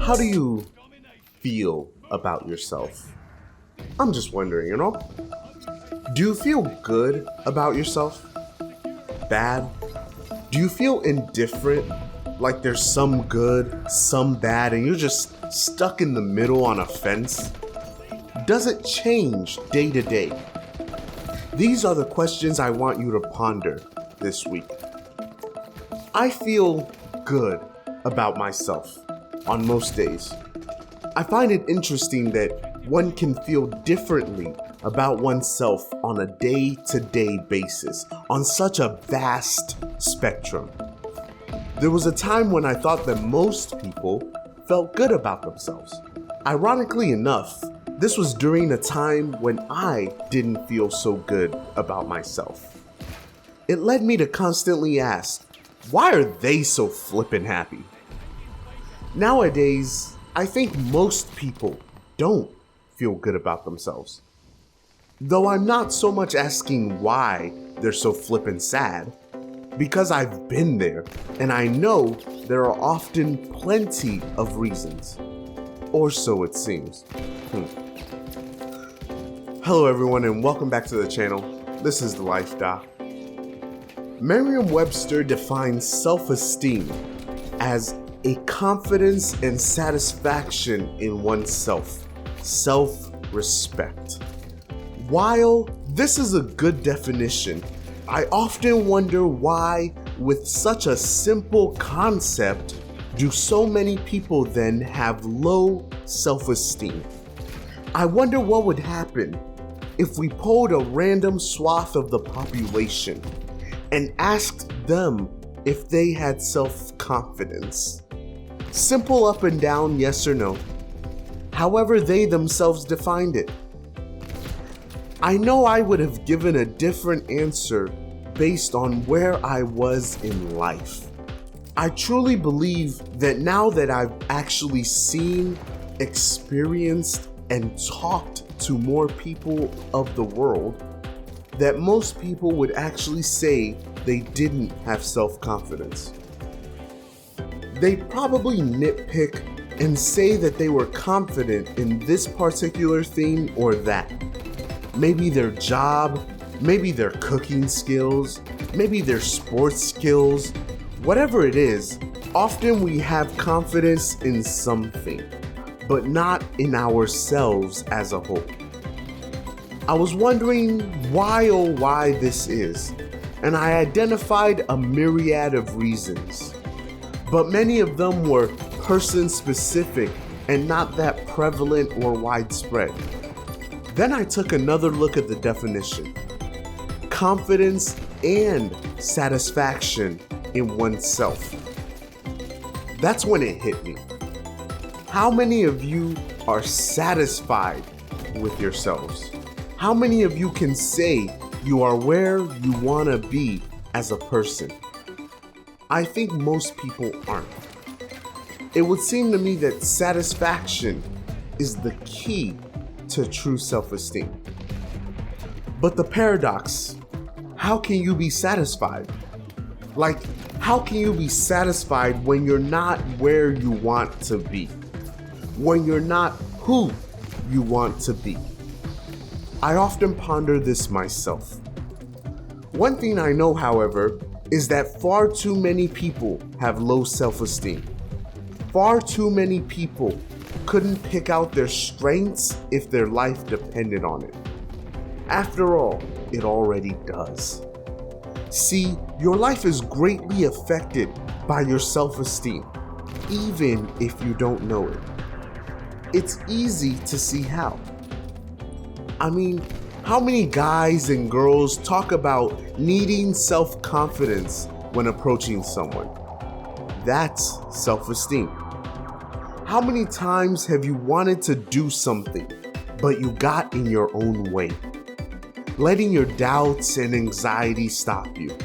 How do you feel about yourself? I'm just wondering, Do you feel good about yourself? Bad? Do you feel indifferent? Like there's some good, some bad, and you're just stuck in the middle on a fence? Does it change day to day? These are the questions I want you to ponder this week. I feel good about myself on most days. I find it interesting that one can feel differently about oneself on a day-to-day basis on such a vast spectrum. There was a time when I thought that most people felt good about themselves. Ironically enough, this was during a time when I didn't feel so good about myself. It led me to constantly ask, why are they so flippin' happy? Nowadays, I think most people don't feel good about themselves. Though I'm not so much asking why they're so flippin' sad, because I've been there and I know there are often plenty of reasons. Or so it seems. Hello everyone and welcome back to the channel. This is The Life Doc. Merriam-Webster defines self-esteem as a confidence and satisfaction in oneself, self-respect. While this is a good definition, I often wonder why, with such a simple concept, do so many people then have low self-esteem? I wonder what would happen if we polled a random swath of the population and asked them if they had self-confidence. Simple up and down, yes or no, however they themselves defined it. I know I would have given a different answer based on where I was in life. I truly believe that now that I've actually seen, experienced, and talked to more people of the world, that most people would actually say they didn't have self-confidence. They probably nitpick and say that they were confident in this particular thing or that. Maybe their job, maybe their cooking skills, maybe their sports skills. Whatever it is, often we have confidence in something, but not in ourselves as a whole. I was wondering why this is, and I identified a myriad of reasons, but many of them were person-specific and not that prevalent or widespread. Then I took another look at the definition: confidence and satisfaction in oneself. That's when it hit me. How many of you are satisfied with yourselves? How many of you can say you are where you want to be as a person? I think most people aren't. It would seem to me that satisfaction is the key to true self-esteem. But the paradox, how can you be satisfied? Like, how can you be satisfied when you're not where you want to be? When you're not who you want to be? I often ponder this myself. One thing I know, however, is that far too many people have low self-esteem. Far too many people couldn't pick out their strengths if their life depended on it. After all, it already does. See, your life is greatly affected by your self-esteem, even if you don't know it. It's easy to see how. I mean, how many guys and girls talk about needing self-confidence when approaching someone? That's self-esteem. How many times have you wanted to do something, but you got in your own way, letting your doubts and anxiety stop you?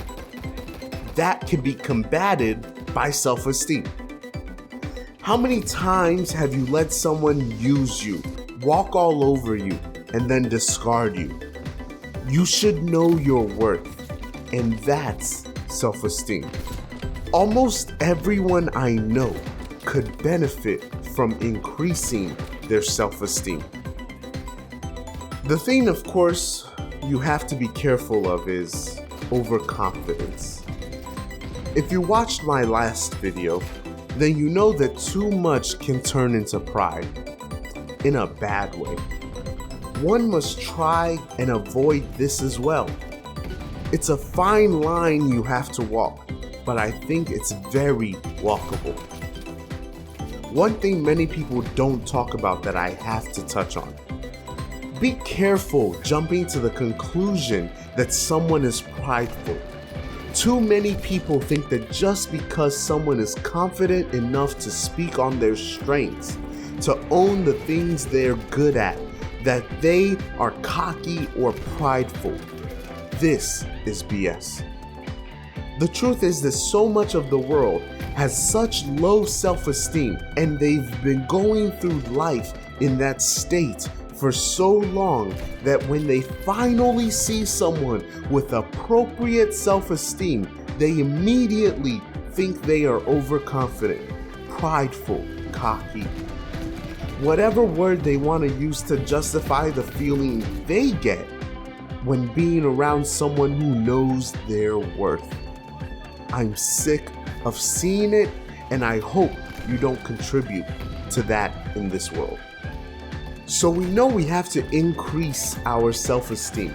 That can be combated by self-esteem. How many times have you let someone use you, walk all over you, and then discard you? You should know your worth, and that's self-esteem. Almost everyone I know could benefit from increasing their self-esteem. The thing, of course, you have to be careful of is overconfidence. If you watched my last video, then you know that too much can turn into pride in a bad way. One must try and avoid this as well. It's a fine line you have to walk, but I think it's very walkable. One thing many people don't talk about that I have to touch on. Be careful jumping to the conclusion that someone is prideful. Too many people think that just because someone is confident enough to speak on their strengths, to own the things they're good at, that they are cocky or prideful. This is BS. The truth is that so much of the world has such low self-esteem, and they've been going through life in that state for so long that when they finally see someone with appropriate self-esteem, they immediately think they are overconfident, prideful, cocky. Whatever word they want to use to justify the feeling they get when being around someone who knows their worth. I'm sick of seeing it, and I hope you don't contribute to that in this world. So we know we have to increase our self-esteem,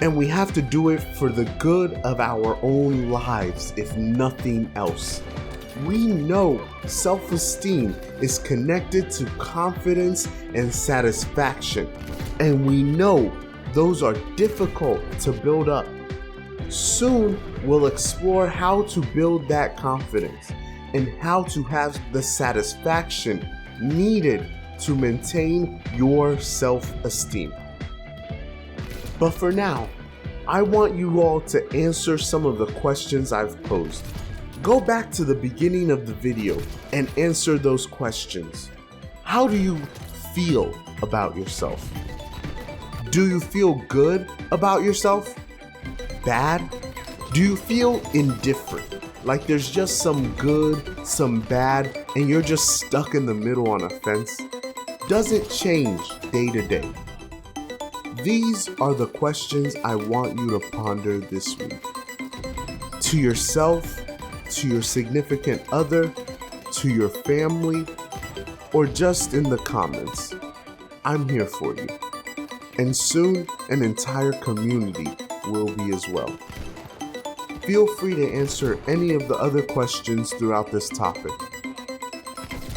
and we have to do it for the good of our own lives, if nothing else. We know self-esteem is connected to confidence and satisfaction, and we know those are difficult to build up. Soon, we'll explore how to build that confidence and how to have the satisfaction needed to maintain your self-esteem. But for now, I want you all to answer some of the questions I've posed. Go back to the beginning of the video and answer those questions. How do you feel about yourself? Do you feel good about yourself? Bad? Do you feel indifferent? Like there's just some good, some bad, and you're just stuck in the middle on a fence? Does it change day to day? These are the questions I want you to ponder this week. To yourself, to your significant other, to your family, or just in the comments. I'm here for you. And soon, an entire community will be as well. Feel free to answer any of the other questions throughout this topic.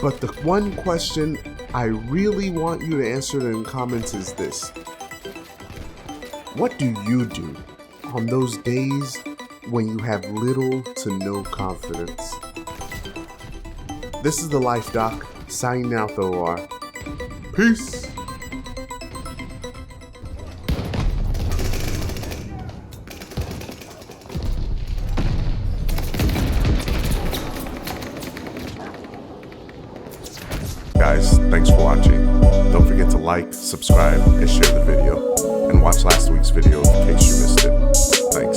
But the one question I really want you to answer in the comments is this. What do you do on those days when you have little to no confidence? This is the Life Doc, signing out the OR. Peace! Guys, thanks for watching. Don't forget to like, subscribe, and share the video. And watch last week's video in case you missed it. Thanks.